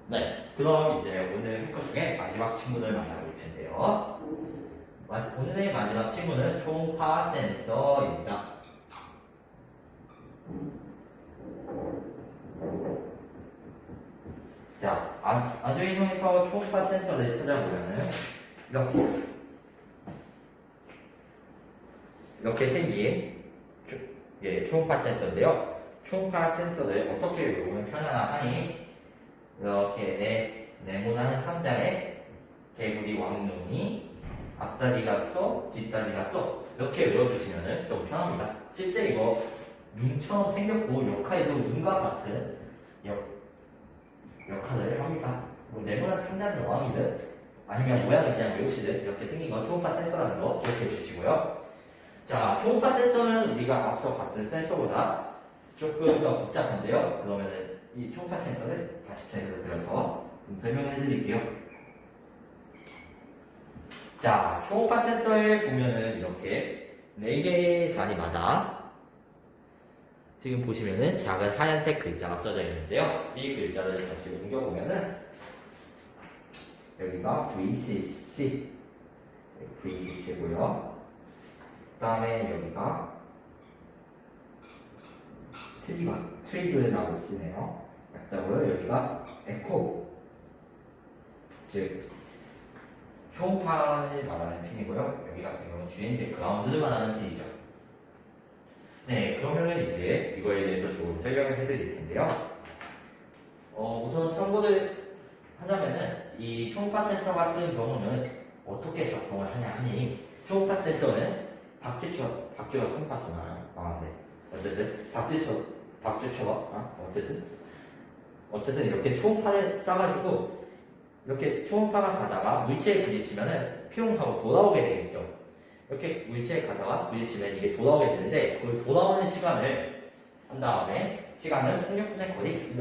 네, 그럼 이제 오늘 할 것 중에 마지막 친구들 만나볼 텐데요. 오늘의 마지막 친구는 초음파 센서입니다. 자, 아두이노에서 초음파 센서를 찾아보면은 이렇게 생긴 초음파 센서인데요. 초음파 센서를 어떻게 외우면 편안하니 이렇게 네모난 상자에 개구리 왕눈이 앞다리가 쏘, 뒷다리가 쏘 이렇게 외워두시면 좀 편합니다. 실제 이거 눈처럼 생겼고 역할도 눈과 같은 역할을 합니다. 뭐 네모난 상자는 왕이든 아니면 모양을 그냥 외우시든 이렇게 생긴 건 초음파 센서라는 거 기억해 주시고요. 자, 초음파 센서는 우리가 앞서 봤던 센서보다 조금 더 복잡한데요. 그러면은 이 초음파 센서를 다시 제대로 그려서 설명해 드릴게요. 자, 초음파 센서에 보면은 이렇게 4개의 단위마다 지금 보시면은 작은 하얀색 글자가 써져 있는데요. 이 글자를 다시 옮겨보면은 여기가 VCC고요. 그 다음에 여기가 트리그라고 쓰네요. 약자고요. 여기가 에코, 즉 초음파를 말하는 핀이고요. 여기 같은 경우는 GNG 그라운드를 말하는 핀이죠. 네, 그러면은 이제 이거에 대해서 좀 설명을 해드릴 텐데요. 우선 참고를 하자면은 이 초음파 센서 같은 경우는 어떻게 작동을 하냐 하니 초음파 센서는 박쥐가 초음파 쏘나요? 네. 어쨌든 어쨌든 이렇게 초음파를 쏴가지고 이렇게 초음파가 가다가 물체에 부딪히면은 퓨용 하고 돌아오게 되겠죠. 이렇게 물체에 가다가 부딪히면 이게 돌아오게 되는데 그 돌아오는 시간을 한 다음에 시간은 속력분의 거리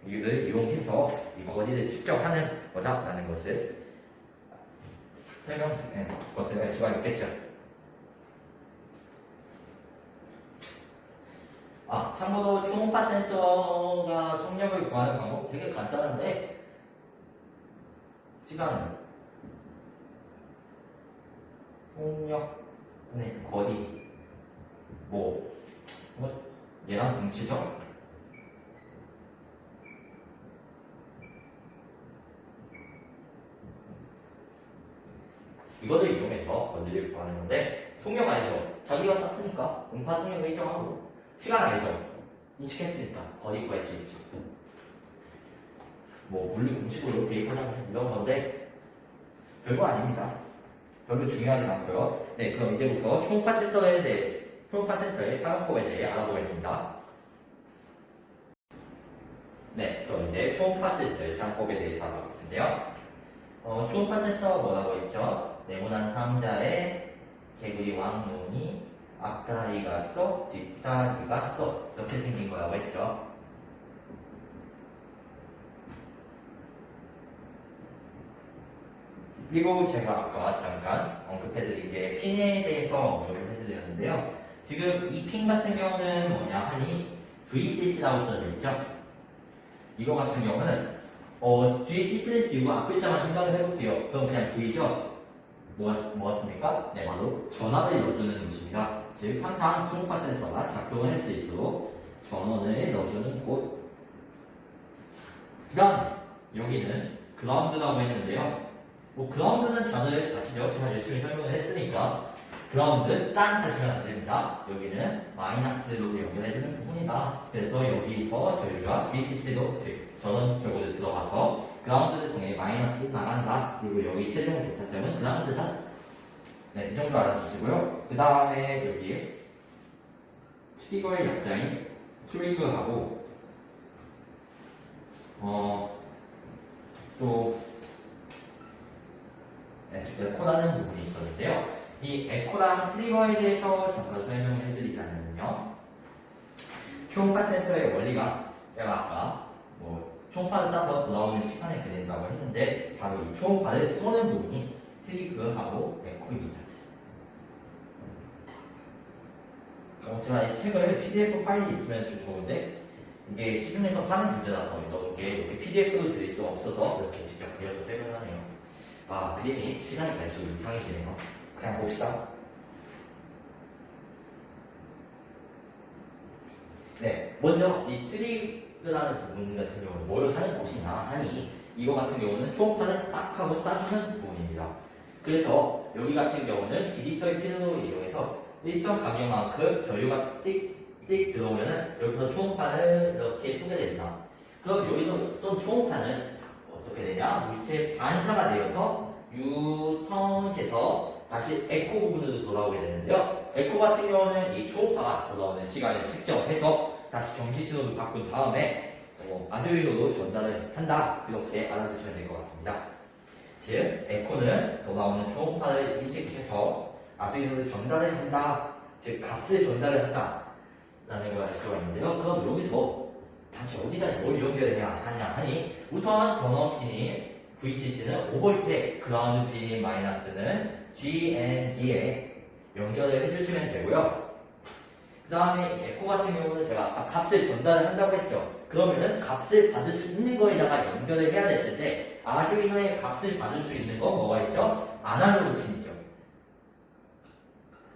이를 이용해서 이 거리를 측정하는 거다라는 것을 것을 알 수가 있겠죠. 참고로 초음파 센서가 속력을 구하는 방법 되게 간단한데 시간은 속력분의 거리 얘랑 동치죠? 이거를 이용해서 거리를 구하는 건데 속력 알죠? 자기가 쐈으니까 음파 속력을 일정하고 시간 알죠? 인식했으니까 거리 구할 수 있죠. 물리 공식으로 대입하자면 이런 건데 별거 아닙니다. 별로 중요하진 않고요. 네, 그럼 이제부터 초음파 센서의 사용법에 대해 알아보겠습니다. 네, 그럼 이제 초음파 센서의 사용법에 대해서 알아볼 텐데요. 초음파 센서가 뭐라고 했죠? 네모난 상자에 개구리 왕눈이 앞다리가 쏘, 뒷다리가 쏘 이렇게 생긴 거라고 했죠. 그리고 제가 아까 잠깐 언급해드린 게 핀에 대해서 언급을 해드렸는데요. 지금 이 핀 같은 경우는 뭐냐 하니 VCC라고 써져 있죠. 이거 같은 경우는 VCC를 띄우고 앞글자만 생각을 해볼게요. 그럼 그냥 V죠. 뭐였습니까? 네, 바로 전압을 넣어주는 곳입니다. 즉 항상 초음파 센서가 작동을 할 수 있도록 전원을 넣어주는 곳. 그 다음 여기는 그라운드라고 했는데요. 그라운드는 다들 아시죠? 제가 열심히 설명을 했으니까 그라운드 딴 하시면 안 됩니다. 여기는 마이너스로 연결해주는 부분이다. 그래서 여기서 저희가 VCC로 즉 전원 쪽으로 들어가서 그라운드를 통해 마이너스 나간다. 그리고 여기 최종 도착점은 그라운드다. 네, 이 정도 알아주시고요. 그 다음에 여기 트리거의 약자인 트리거하고 또 에코라는 부분이 있었는데요. 이 에코랑 트리거에 대해서 잠깐 설명을 해드리자면요. 초음파 센서의 원리가 제가 아까 초음파를 쏴서 돌아오는 시간을 그린다고 했는데 바로 이 초음파를 쏘는 부분이 트리거하고 에코입니다. 제가 이 책을 PDF 파일이 있으면 좀 좋은데 이게 시중에서 파는 문제라서 이렇게 PDF로 드릴 수가 없어서 이렇게 직접 그려서 설명하네요. 아, 그림이 시간이 갈수록 이상해지네요. 그냥 봅시다. 네, 먼저 이 트리그라는 부분 같은 경우는 뭘 하는 곳이냐 하니 이거 같은 경우는 초음파를 딱 하고 쏴주는 부분입니다. 그래서 여기 같은 경우는 디지털 필름을 이용해서 일정 간격만큼 전류가 띡띡 들어오면은 여기서 초음파를 이렇게 쏘게 됩니다. 그럼 여기서 쏜 초음파는 어떻게 되냐? 물체의 반사가 되어서 유턴해서 다시 에코 부분으로 돌아오게 되는데요. 에코 같은 경우는 이 초음파가 돌아오는 시간을 측정해서 다시 경시 신호를 바꾼 다음에 아두이노로 전달을 한다. 이렇게 알아두시면 될 것 같습니다. 즉, 에코는 돌아오는 초음파를 인식해서 아두이노로 전달을 한다. 즉, 값을 전달을 한다. 라는 걸 알 수가 있는데요. 그럼 여기서 당시 어디다 뭘 연결해야 하니 우선 전원핀이 VCC는 5V에 그라운드 핀인 마이너스는 GND에 연결을 해주시면 되고요. 그 다음에 에코 같은 경우는 제가 아까 값을 전달을 한다고 했죠. 그러면은 값을 받을 수 있는 거에다가 연결을 해야 될 텐데 아두이노의 값을 받을 수 있는 건 뭐가 있죠? 아날로그 핀이죠.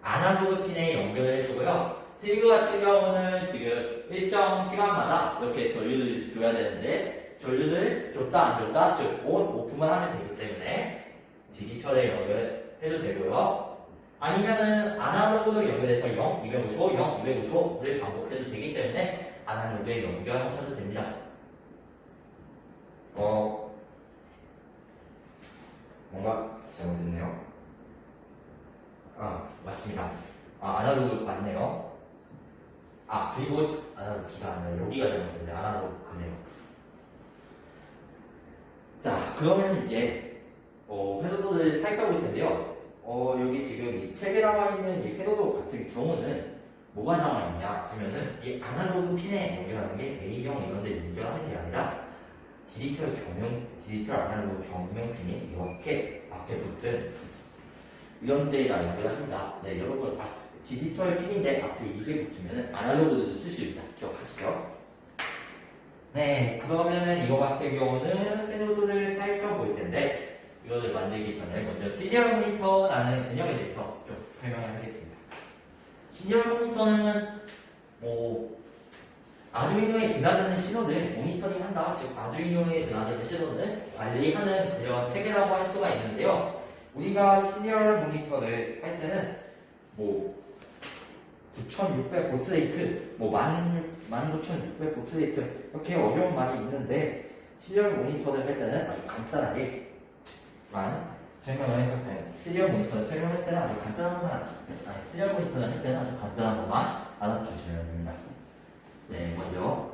아날로그 핀에 연결을 해주고요. 트리거 같은 경우는 지금 일정 시간마다 이렇게 전류를 줘야 되는데 전류를 줬다 안 줬다 즉 오프만 하면 되기 때문에 디지털에 연결해도 되고요. 아니면은 아날로그로 연결해서 0, 255, 0, 255를 반복해도 되기 때문에 아날로그에 연결하셔도 됩니다. 뭔가 잘못됐네요. 맞습니다. 아날로그 맞네요. 그리고 아날로그가 아니라 여기가 잘못됐네. 아날로그네요. 자, 그러면 이제 패러도를 살펴볼 텐데요. 여기 지금 이 책에 나와 있는 이 패러도 같은 경우는 뭐가 나와 있냐 하면은 이 아날로그 핀에 연결하는 게 A형 이런 데 연결하는 게 아니라 디지털 아날로그 경명 핀이 이렇게 앞에 붙은 이런 데에다 연결을 합니다. 네, 여러분 디지털 핀인데 앞에 이게 붙으면 아날로그도 쓸 수 있다. 기억하시죠? 네, 그러면은 이거 같은 경우는 패러도를 살펴볼 텐데 이거를 만들기 전에 먼저 시리얼 모니터라는 개념에 대해서 좀 설명을 하겠습니다. 시리얼 모니터는 아두이노에 드나드는 신호를 모니터링 한다. 즉 아두이노에 드나드는 신호를 관리하는 그런 체계라고 할 수가 있는데요. 우리가 시리얼 모니터를 할 때는 9600 보트레이트, 19600 보트레이트 이렇게 어려운 말이 있는데 시리얼 모니터를 할 때는 아주 간단하게만 설명을 해볼까요? 시리얼 모니터를 설명할 때는 아주 간단한 것만 시리얼 모니터를 할 때는 아주 간단한 것만 알아주시면 됩니다. 네, 먼저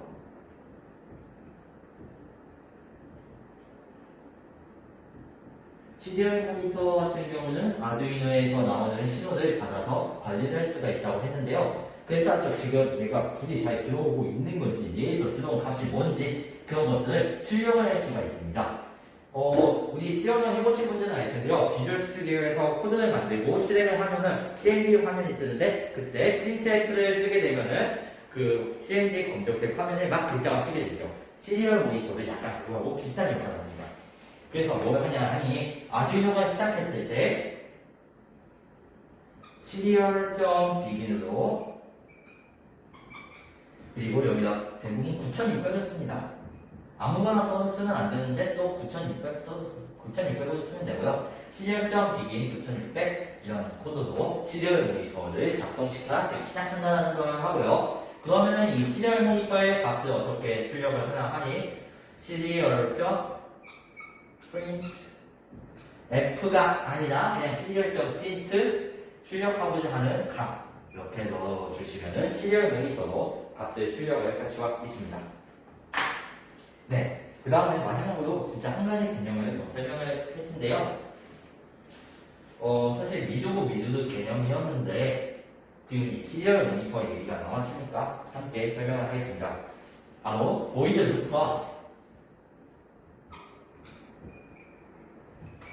시리얼 모니터 같은 경우는 아두이노에서 나오는 신호를 받아서 관리를 할 수가 있다고 했는데요. 그에 따라서 지금 얘가 불이 잘 들어오고 있는 건지 얘에서 들어온 값이 뭔지 그런 것들을 출력을 할 수가 있습니다. 우리 시연을 해보신 분들은 알 텐데요. 비주얼 스튜디오에서 코드를 만들고 실행을 하면은 CMD 화면이 뜨는데 그때 프린트F를 쓰게 되면은 그 CMD 검정색 화면에 막 글자가 쓰게 되죠. 시리얼 모니터도 약간 그거하고 비슷한 역할을 합니다. 그래서 뭘 하냐 하니 아두이노가 시작했을 때 시리얼.begin으로 그리고 여기다 대부분 9600을 씁니다. 아무거나 쓰면 안 되는데 또 9600으로 쓰면 되고요. 시리얼.begin 9600 이런 코드로 시리얼 모니터를 작동시켜라, 즉 시작한다는 걸 하고요. 그러면 이 시리얼 모니터의 값을 어떻게 출력을 하냐 하니 시리얼.print F가 아니라 그냥 시리얼.print 출력하고자 하는 값 이렇게 넣어주시면은 시리얼 모니터로 값을 출력을 할 수가 있습니다. 네, 그 다음에 마지막으로 진짜 한 가지 개념을 더 설명을 할 텐데요. 사실 미루고 미루는 개념이었는데 지금 이 시리얼 모니터 얘기가 나왔으니까 함께 설명을 하겠습니다. 바로 보이드 루프와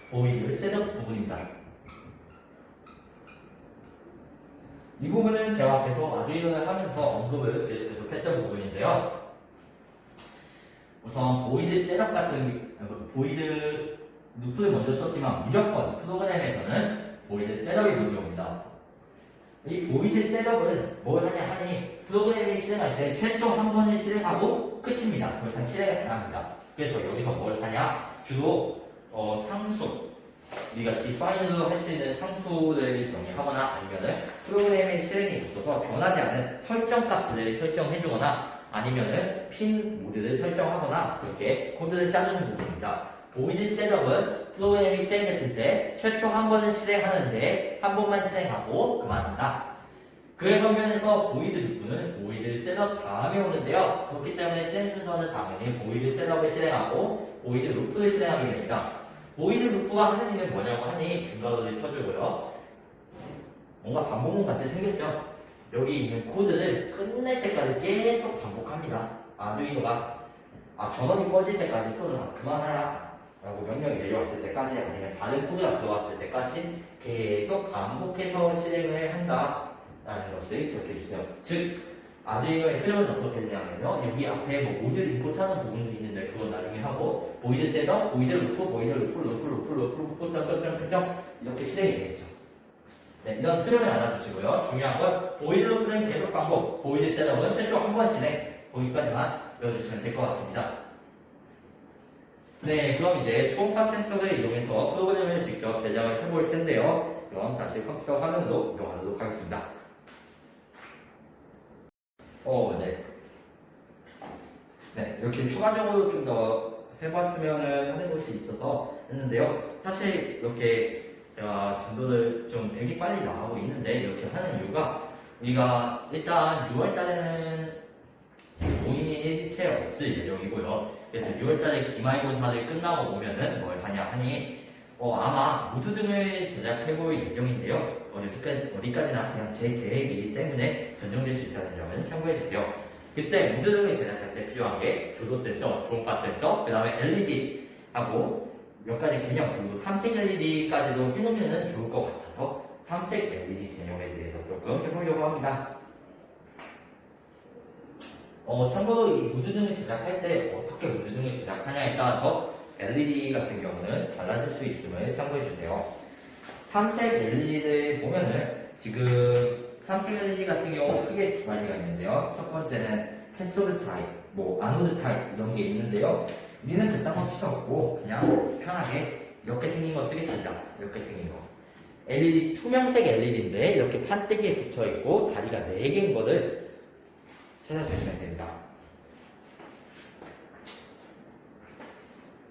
보이드 셋업 부분입니다. 이 부분은 제가 계속 아두이노를 하면서 언급을 계속 했던 부분인데요. 우선 보이드 셋업 같은 보이드 루프를 먼저 썼지만 무조건 프로그램에서는 보이드 셋업이 먼저 옵니다. 이 보이드 셋업은 뭘 하냐 하니 프로그램이 실행할 때 최초 한 번을 실행하고 끝입니다. 더 이상 실행을 안 합니다. 그래서 여기서 뭘 하냐? 주로 상수 우리가 디파인으로 할 수 있는 상수를 정의하거나 아니면은 프로그램의 실행에 있어서 변하지 않는 설정 값들을 설정해주거나 아니면은 핀 모드를 설정하거나 그렇게 코드를 짜주는 부분입니다. 보이드 셋업은 프로그램이 실행됐을 때 최초 한 번은 실행하는데 한 번만 실행하고 그만한다. 그에 반면에서 보이드 루프는 보이드 셋업 다음에 오는데요. 그렇기 때문에 실행 순서는 당연히 보이드 셋업을 실행하고 보이드 루프를 실행하게 됩니다. 보이드 루프가 하는 일은 뭐냐고 하니 분가도를 쳐주고요. 뭔가 반복문 같이 생겼죠? 여기 있는 코드를 끝낼 때까지 계속 반복합니다. 아두이노가 전원이 꺼질 때까지 코드 그만하라 라고 명령이 내려왔을 때까지 아니면 다른 코드가 들어왔을 때까지 계속 반복해서 실행을 한다 라는 것을 기억해주세요. 즉 아두이노의 흐름은 어떻게 되냐면요. 여기 앞에 뭐 모듈 임포트하는 부분도 있는데 그건 나중에 하고 보이드 셋업, 보이드 루프, 보이드 루프, 이렇게 실행이 되겠죠. 네, 이런 흐름을 알아주시고요. 중요한 건 보이드 루프는 계속 반복, 보이드 셋업은 최초 한 번 진행 거기까지만 외워주시면 될 것 같습니다. 네, 그럼 이제 초음파 센서를 이용해서 프로그램을 직접 제작을 해볼 텐데요. 그럼 다시 컴퓨터 화면으로 이동하도록 하겠습니다. 네, 이렇게 추가적으로 좀 더 해봤으면 하는 것이 있어서 했는데요. 사실 이렇게 제가 진도를 좀 되게 빨리 나가고 있는데 이렇게 하는 이유가 우리가 일단 6월달에는 모임이 일체 없을 예정이고요. 그래서 6월달에 기말고사를 끝나고 오면은 뭘 하냐 하니 아마 무드 등을 제작해볼 예정인데요. 어디까지나 그냥 제 계획이기 때문에 변경될 수 있다는 점은 참고해주세요. 그때 무드 등을 제작할 때 필요한 게 조도 센서, 초음파 센서, 그 다음에 LED 하고 몇 가지 개념, 그리고 삼색 LED까지도 해놓으면 좋을 것 같아서 삼색 LED 개념에 대해서 조금 해보려고 합니다. 참고로 이 무드 등을 제작할 때 어떻게 무드 등을 제작하냐에 따라서 LED 같은 경우는 달라질 수 있음을 참고해주세요. 삼색 LED를 보면은 지금 삼색 LED 같은 경우 크게 두 가지가 있는데요. 첫 번째는 캐소드 타입, 아노드 타입 이런 게 있는데요. 우리는 그딴 거 필요 없고 그냥 편하게 이렇게 생긴 거 쓰겠습니다. 이렇게 생긴 거. LED 투명색 LED인데 이렇게 판때기에 붙여 있고 다리가 4개인 거를 찾아주시면 됩니다.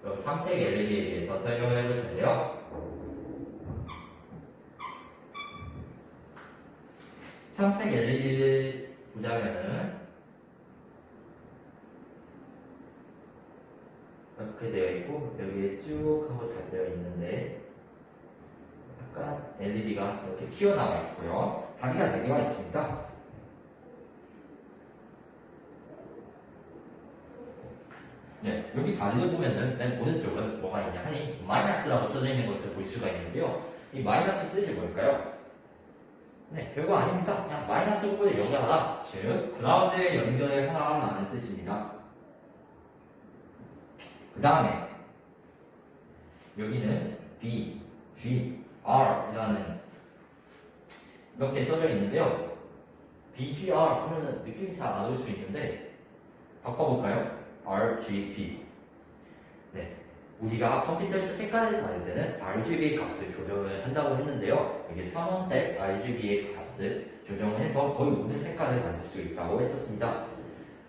그럼 삼색 LED에 대해서 설명을 해볼 텐데요. 삼색 LED를 보자면은 이렇게 되어 있고 여기에 쭉 하고 달려 있는데 약간 LED가 이렇게 튀어나와 있고요. 다리가 4개가 있습니다. 네, 여기 다리를 보면은 맨 오른쪽은 뭐가 있냐 하니 마이너스라고 써져 있는 것을 볼 수가 있는데요. 이 마이너스 뜻이 뭘까요? 네, 별거 아닙니다. 그냥 마이너스 부분을 연결하다, 즉 그라운드에 연결을 하라는 뜻입니다. 그 다음에 여기는 B, G, R 이라는 이렇게 써져 있는데요. B, G, R 하면은 느낌이 잘 안 올 수 있는데 바꿔볼까요? R, G, B. 네, 우리가 컴퓨터에서 색깔을 다룰 때는 RGB 값을 조정을 한다고 했는데요. 여기 선홍색 RGB의 값을 조정해서 거의 모든 색깔을 만들 수 있다고 했었습니다.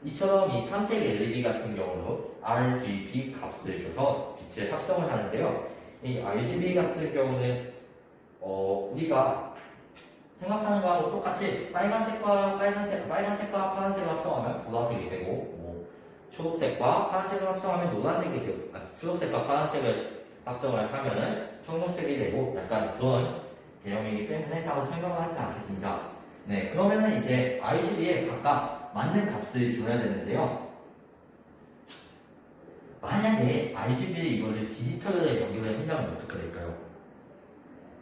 이처럼 이 삼색 LED 같은 경우도 RGB 값을 줘서 빛을 합성을 하는데요. 이 RGB 같은 경우는 우리가 생각하는 거하고 똑같이 빨간색과 파란색을 합성하면 보라색이 되고 초록색과 파란색을 합성하면 노란색이 되고 초록색과 파란색을 합성을 하면은 청록색이 되고 약간 그런 개념이기 때문에 따로 설명을 하지 않겠습니다. 네, 그러면은 이제 RGB에 각각 맞는 값을 줘야 되는데요. 만약에 RGB에 이거를 디지털에 연결을 한다면 어떻게 될까요?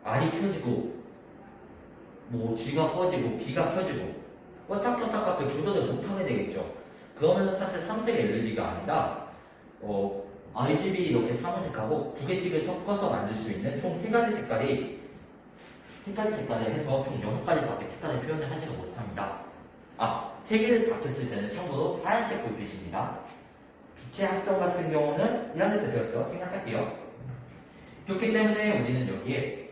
R이 켜지고 G가 꺼지고 B가 켜지고 껐다 값을 조절을 못하게 되겠죠. 그러면 사실 삼색 LED가 아니라 RGB 이렇게 사무색하고 두 개씩을 섞어서 만들 수 있는 총 세 가지 색깔을 해서 총 6가지밖에 색깔을 표현을 하지가 못합니다. 세 개를 다 켰을 때는 참고로 하얀색 불빛입니다. 빛의 합성 같은 경우는 이런 데도 배웠죠? 생각할게요. 그렇기 때문에 우리는 여기에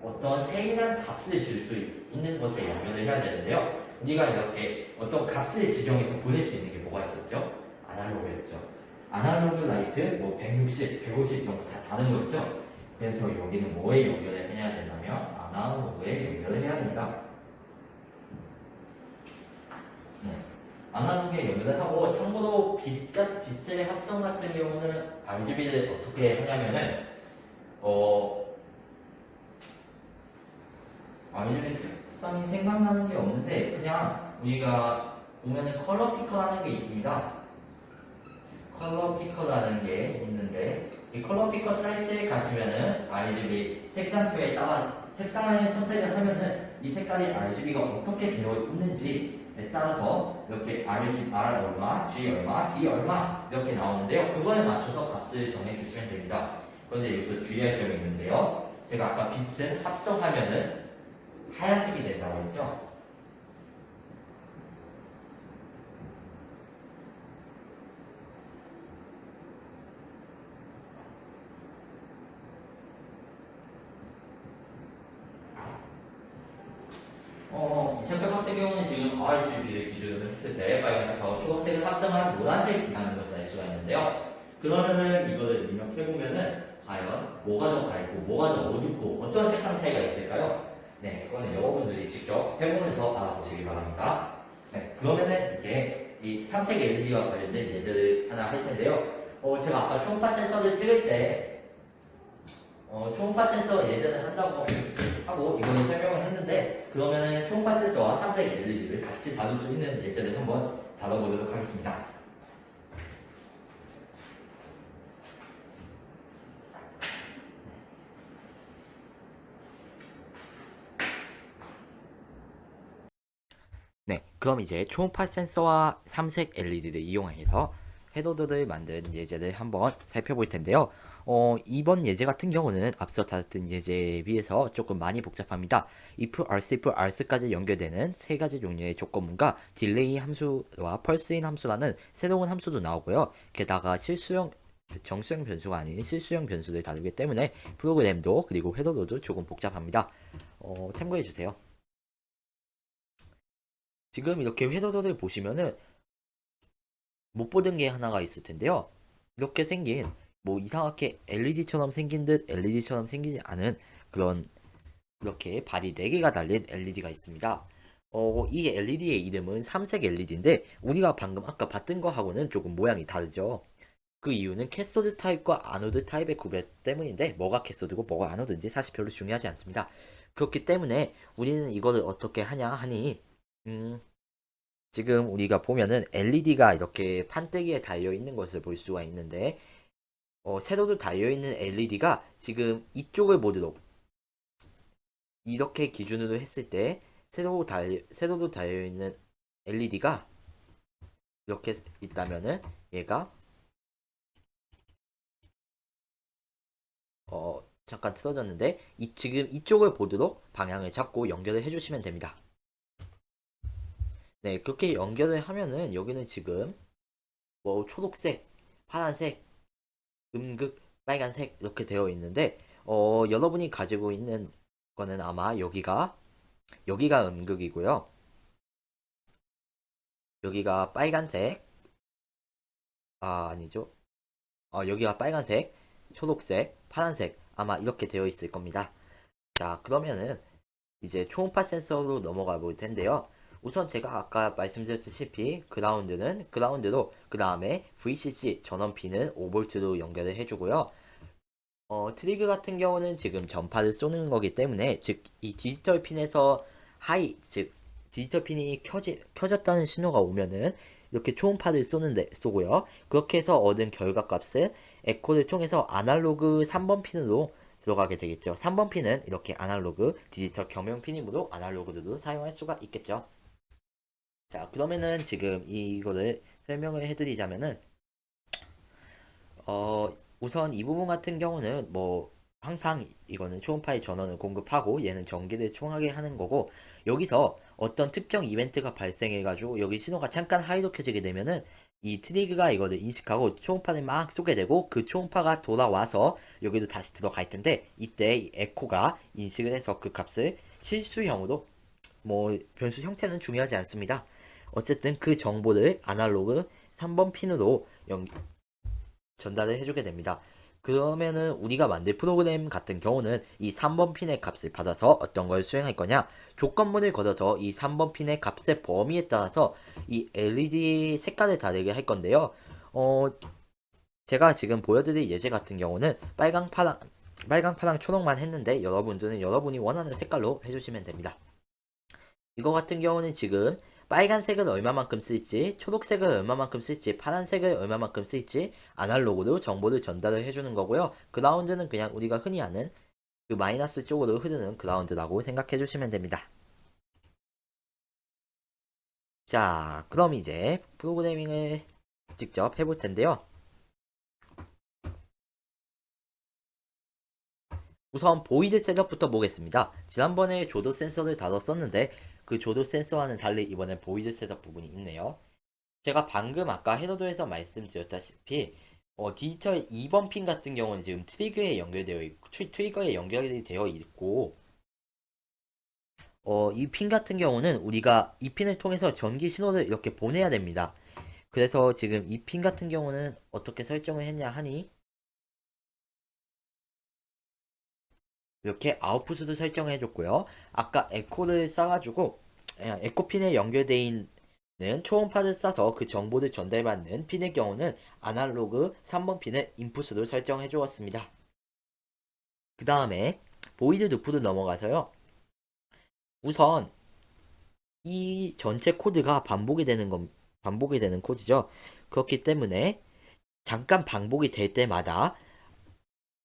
어떤 세밀한 값을 줄 수 있는 것에 연결을 해야 되는데요. 우리가 이렇게 어떤 값을 지정해서 보낼 수 있는 게 뭐가 있었죠? 아날로그였죠. 아날로그 라이트, 160, 150 이런 거 다 다른 거였죠. 그래서 여기는 뭐에 연결을 해야 되냐면 아날로그에 연결을 해야 됩니다. 아날로그에 연결을 하고, 참고로 빛의 합성 같은 경우는 RGB를 어떻게 하냐면은 RGB 색상이 생각나는 게 없는데, 그냥 우리가 보면은 컬러 피커라는 게 있습니다. 컬러 피커라는 게 있는데, 이 컬러 피커 사이트에 가시면은 RGB 색상표에 따라 색상을 선택을 하면은 이 색깔이 RGB가 어떻게 되어 있는지에 따라서 이렇게 R 얼마, G 얼마, D 얼마 이렇게 나오는데요. 그거에 맞춰서 값을 정해주시면 됩니다. 그런데 여기서 주의할 점이 있는데요. 제가 아까 빛은 합성하면은 하얀색이 된다고 했죠. 이 색깔 같은 경우는 지금 RGB를 기준으로 했을 때 빨간색하고 초록색을 합성한 노란색이라는 것을 알 수가 있는데요. 그러면은 이거를 입력해보면은 과연 뭐가 더 밝고 뭐가 더 어둡고 어떤 색상 차이가 있을까요? 네, 그거는 여러분들이 직접 해보면서 알아보시기 바랍니다. 네, 그러면은 이제 이 삼색 LED와 관련된 예제를 하나 할 텐데요. 제가 아까 초음파 센서를 찍을 때 초음파 센서 예제를 한다고 하고 이거는 설명을 했는데, 그러면은 초음파 센서와 삼색 LED를 같이 다룰 수 있는 예제를 한번 다뤄보도록 하겠습니다. 네, 그럼 이제 초음파 센서와 삼색 LED를 이용해서 해도드를 만든 예제를 한번 살펴볼 텐데요. 이번 예제 같은 경우는 앞서 다뤘던 예제에 비해서 조금 많이 복잡합니다. if, else, if, else까지 연결되는 세 가지 종류의 조건문과 딜레이 함수와 펄스인 함수라는 새로운 함수도 나오고요. 게다가 정수형 변수가 아닌 실수형 변수를 다루기 때문에 프로그램도 그리고 회로도도 조금 복잡합니다. 참고해주세요. 지금 이렇게 회로도를 보시면은 못 보던 게 하나가 있을 텐데요. 이렇게 생긴 이상하게 LED처럼 생긴 듯 LED처럼 생기지 않은 그런 이렇게 발이 4개가 달린 LED가 있습니다. 이 LED의 이름은 삼색 LED인데 우리가 방금 아까 봤던 거하고는 조금 모양이 다르죠. 그 이유는 캐소드 타입과 아노드 타입의 구별 때문인데 뭐가 캐소드고 뭐가 아노드인지 사실 별로 중요하지 않습니다. 그렇기 때문에 우리는 이거를 어떻게 하냐 하니 지금 우리가 보면은 LED가 이렇게 판때기에 달려 있는 것을 볼 수가 있는데 세로로 달려 있는 LED가 지금 이쪽을 모드로 이렇게 기준으로 했을 때 세로로 달려 있는 LED가 이렇게 있다면은 얘가 잠깐 틀어졌는데 지금 이쪽을 보드로 방향을 잡고 연결을 해주시면 됩니다. 네, 그렇게 연결을 하면은 여기는 지금 초록색, 파란색, 음극, 빨간색 이렇게 되어 있는데 여러분이 가지고 있는 거는 아마 여기가 음극이고요. 여기가 빨간색, 아니죠. 여기가 빨간색, 초록색, 파란색 아마 이렇게 되어 있을 겁니다. 자, 그러면은 이제 초음파 센서로 넘어가 볼 텐데요. 우선 제가 아까 말씀드렸다시피 그라운드로 그 다음에 VCC 전원 핀은 5V로 연결을 해주고요. 트리그 같은 경우는 지금 전파를 쏘는 거기 때문에 즉 이 디지털 핀에서 즉 디지털 핀이 켜졌다는 신호가 오면은 이렇게 초음파를 쏘고요. 그렇게 해서 얻은 결과값을 에코를 통해서 아날로그 3번 핀으로 들어가게 되겠죠. 3번 핀은 이렇게 아날로그 디지털 겸용 핀이므로 아날로그로도 사용할 수가 있겠죠. 자, 그러면은 지금 이거를 설명을 해드리자면은 우선 이 부분 같은 경우는 항상 이거는 초음파의 전원을 공급하고 얘는 전기를 총하게 하는 거고, 여기서 어떤 특정 이벤트가 발생해가지고 여기 신호가 잠깐 하이로 켜지게 되면은 이 트리그가 이거를 인식하고 초음파를 막 쏘게 되고, 그 초음파가 돌아와서 여기도 다시 들어갈 텐데, 이때 이 에코가 인식을 해서 그 값을 실수형으로, 변수 형태는 중요하지 않습니다. 어쨌든 그 정보를 아날로그 3번 핀으로 전달을 해주게 됩니다. 그러면은 우리가 만들 프로그램 같은 경우는 이 3번 핀의 값을 받아서 어떤 걸 수행할 거냐, 조건문을 걸어서 이 3번 핀의 값의 범위에 따라서 이 LED 색깔을 다르게 할 건데요. 어, 제가 지금 보여드릴 예제 같은 경우는 빨강, 파랑, 초록만 했는데, 여러분들은 여러분이 원하는 색깔로 해주시면 됩니다. 이거 같은 경우는 지금 빨간색을 얼마만큼 쓸지, 초록색을 얼마만큼 쓸지, 파란색을 얼마만큼 쓸지 아날로그로 정보를 전달을 해주는 거고요. 그라운드는 그냥 우리가 흔히 아는 그 마이너스 쪽으로 흐르는 그라운드라고 생각해 주시면 됩니다. 자, 그럼 이제 프로그래밍을 직접 해볼 텐데요. 우선 보이드 셋업부터 보겠습니다. 지난번에 조도 센서를 다뤘었는데 그 조도 센서와는 달리 이번엔 보이드 셋업 부분이 있네요. 제가 방금 아까 헤더도에서 말씀드렸다시피 디지털 2번 핀 같은 경우는 지금 트리거에 연결이 되어 있고, 이 핀 같은 경우는 우리가 이 핀을 통해서 전기 신호를 이렇게 보내야 됩니다. 그래서 지금 이 핀 같은 경우는 어떻게 설정을 했냐 하니, 이렇게 아웃풋으로 설정을 해줬고요. 아까 에코를 써가지고 에코 핀에 연결되어 있는 초음파를 쏴서 그 정보를 전달받는 핀의 경우는 아날로그 3번 핀을 인풋으로 설정해 주었습니다. 그 다음에 보이드 루프로 넘어가서요. 우선 이 전체 코드가 반복이 되는 코드죠. 그렇기 때문에 잠깐 반복이 될 때마다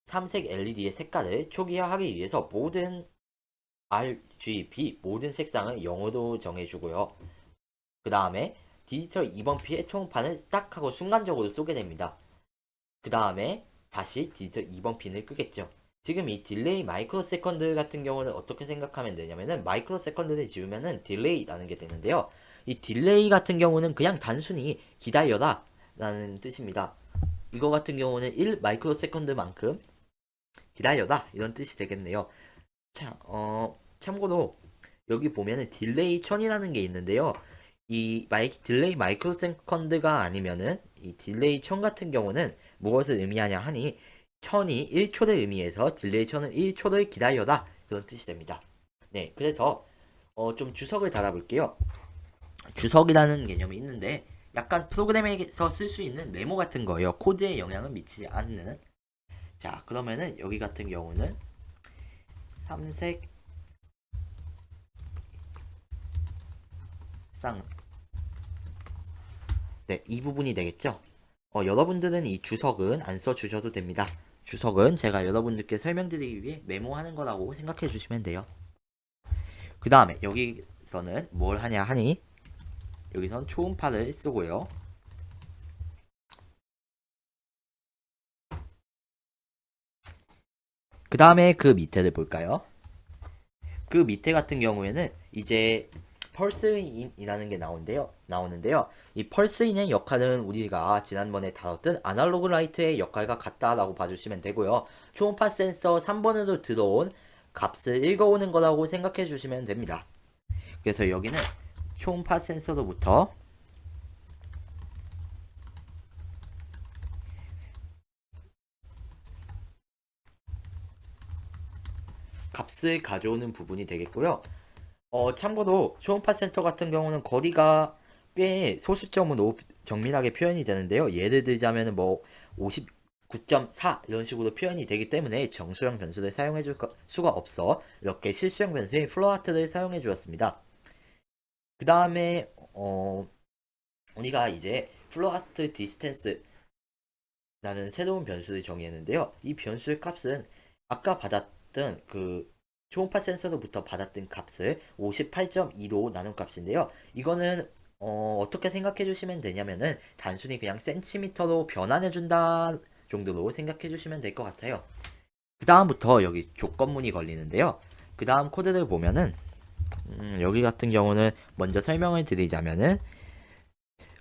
삼색 LED의 색깔을 초기화하기 위해서 모든 RGB 모든 색상을 0으로 정해주고요. 그 다음에 디지털 2번 피의 초음파는 딱 하고 순간적으로 쏘게 됩니다. 그 다음에 다시 디지털 2번 핀을 끄겠죠. 지금 이 딜레이 마이크로 세컨드 같은 경우는 어떻게 생각하면 되냐면은, 마이크로 세컨드를 지우면은 딜레이라는 게 되는데요. 이 딜레이 같은 경우는 그냥 단순히 기다려라 라는 뜻입니다. 이거 같은 경우는 1 마이크로 세컨드만큼 기다려라 이런 뜻이 되겠네요. 자, 참고로 여기 보면은 딜레이 1000이라는 게 있는데요. 딜레이 마이크로 세컨드가 아니면은 이 딜레이 1000 같은 경우는 무엇을 의미하냐 하니, 1000이 1초를 의미해서 딜레이 1000은 1초를 기다려라 그런 뜻이 됩니다. 네, 그래서 좀 주석을 달아볼게요. 주석이라는 개념이 있는데 약간 프로그램에서 쓸 수 있는 메모 같은 거예요. 코드에 영향을 미치지 않는. 자, 그러면은 여기 같은 경우는 삼색 쌍, 네, 이 부분이 되겠죠. 여러분들은 이 주석은 안 써주셔도 됩니다. 주석은 제가 여러분들께 설명드리기 위해 메모하는 거라고 생각해 주시면 돼요. 그 다음에 여기서는 뭘 하냐 하니, 여기선 초음파를 쓰고요. 그 다음에 그 밑에를 볼까요? 그 밑에 같은 경우에는 이제 펄스인이라는 게 나오는데요. 이 펄스인의 역할은 우리가 지난번에 다뤘던 아날로그 라이트의 역할과 같다라고 봐주시면 되고요. 초음파 센서 3번으로 들어온 값을 읽어오는 거라고 생각해 주시면 됩니다. 그래서 여기는 초음파 센서로부터 값을 가져오는 부분이 되겠고요. 참고로 초음파 센터 같은 경우는 거리가 꽤 소수점으로 정밀하게 표현이 되는데요. 예를 들자면 59.4 이런 식으로 표현이 되기 때문에 정수형 변수를 사용해 줄 수가 없어 이렇게 실수형 변수인 플로아트를 사용해 주었습니다. 그 다음에 우리가 이제 플로아스트 디스텐스라는 새로운 변수를 정의했는데요. 이 변수의 값은 아까 받았던 그 초음파 센서로부터 받았던 값을 58.2로 나눈 값인데요. 이거는 떻게 생각해 주시면 되냐면은 단순히 그냥 센티미터로 변환해 준다 정도로 생각해 주시면 될 것 같아요. 그 다음부터 여기 조건문이 걸리는데요. 그 다음 코드를 보면은 여기 같은 경우는 먼저 설명을 드리자면은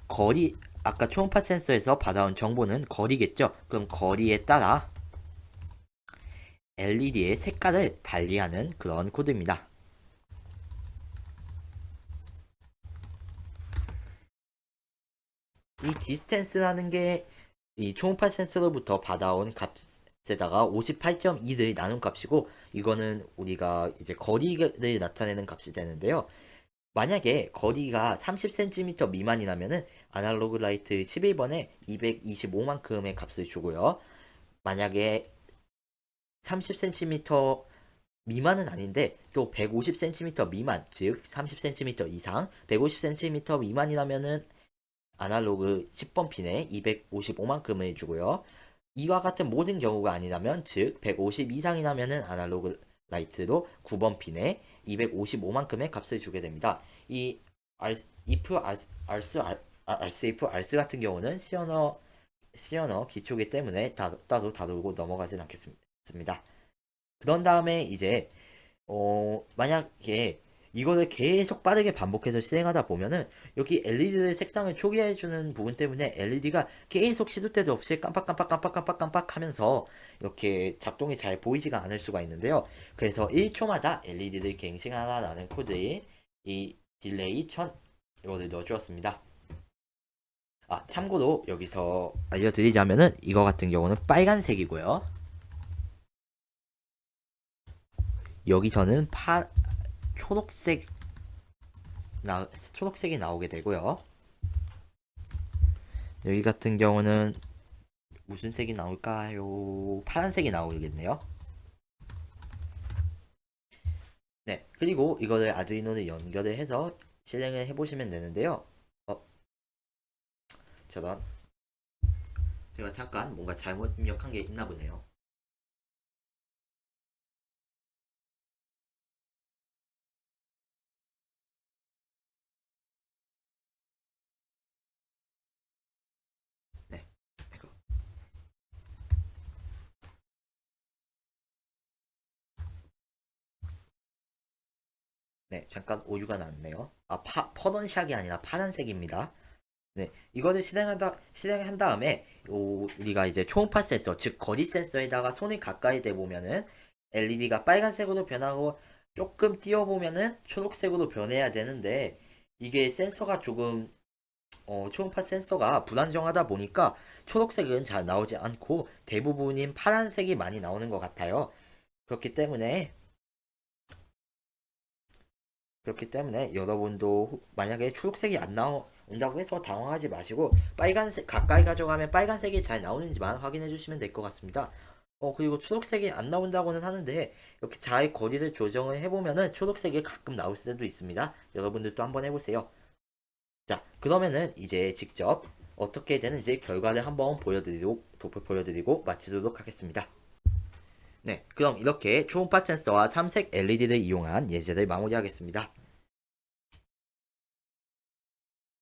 거리, 아까 초음파 센서에서 받아온 정보는 거리겠죠. 그럼 거리에 따라 LED의 색깔을 달리하는 그런 코드입니다. 이 디스텐스라는 게 이 초음파 센서로부터 받아온 값에다가 58.2를 나눈 값이고, 이거는 우리가 이제 거리를 나타내는 값이 되는데요. 만약에 거리가 30cm 미만이라면은 아날로그 라이트 11번에 225만큼의 값을 주고요. 만약에 30cm 미만은 아닌데 또 150cm 미만, 즉 30cm 이상 150cm 미만이라면은 아날로그 10번 핀에 255만큼을 주고요. 이와 같은 모든 경우가 아니라면, 즉 150 이상이라면은 아날로그 라이트로 9번 핀에 255만큼의 값을 주게 됩니다. 이 if, if 같은 경우는 시어너 기초기 때문에 따로 다루고 넘어가진 않겠습니다. 그런 다음에 이제 만약에 이거를 계속 빠르게 반복해서 실행하다 보면은 여기 LED 색상을 초기화해주는 부분 때문에 LED가 계속 시도 때도 없이 깜빡깜빡 하면서 이렇게 작동이 잘 보이지가 않을 수가 있는데요. 그래서 1초마다 LED를 갱신하라는 코드에 이 딜레이 1000 이거를 넣어주었습니다. 참고로 여기서 알려드리자면은 이거 같은 경우는 빨간색이고요. 여기서는 초록색이 나오게 되고요. 여기 같은 경우는 무슨 색이 나올까요? 파란색이 나오겠네요. 네, 그리고 이거를 아두이노를 연결을 해서 실행을 해보시면 되는데요. 저런, 제가 잠깐 뭔가 잘못 입력한 게 있나 보네요. 네, 이거. 네, 잠깐 오류가 났네요. 퍼던샥이 아니라 파란색입니다. 네, 이거를 실행한 다음에, 우리가 이제 초음파 센서, 즉 거리 센서에다가 손을 가까이 대보면은 LED가 빨간색으로 변하고 조금 띄워보면은 초록색으로 변해야 되는데, 이게 센서가 조금, 초음파 센서가 불안정하다 보니까 초록색은 잘 나오지 않고 대부분인 파란색이 많이 나오는 것 같아요. 그렇기 때문에 여러분도 만약에 초록색이 안 나온다고 해서 당황하지 마시고 빨간색 가까이 가져가면 빨간색이 잘 나오는지만 확인해 주시면 될 것 같습니다. 그리고 초록색이 안 나온다고는 하는데 이렇게 잘 거리를 조정을 해보면은 초록색이 가끔 나올 수도 있습니다. 여러분들도 한번 해보세요. 자, 그러면은 이제 직접 어떻게 되는지 결과를 한번 보여드리고 마치도록 하겠습니다. 네, 그럼 이렇게 초음파 센서와 삼색 LED를 이용한 예제를 마무리하겠습니다.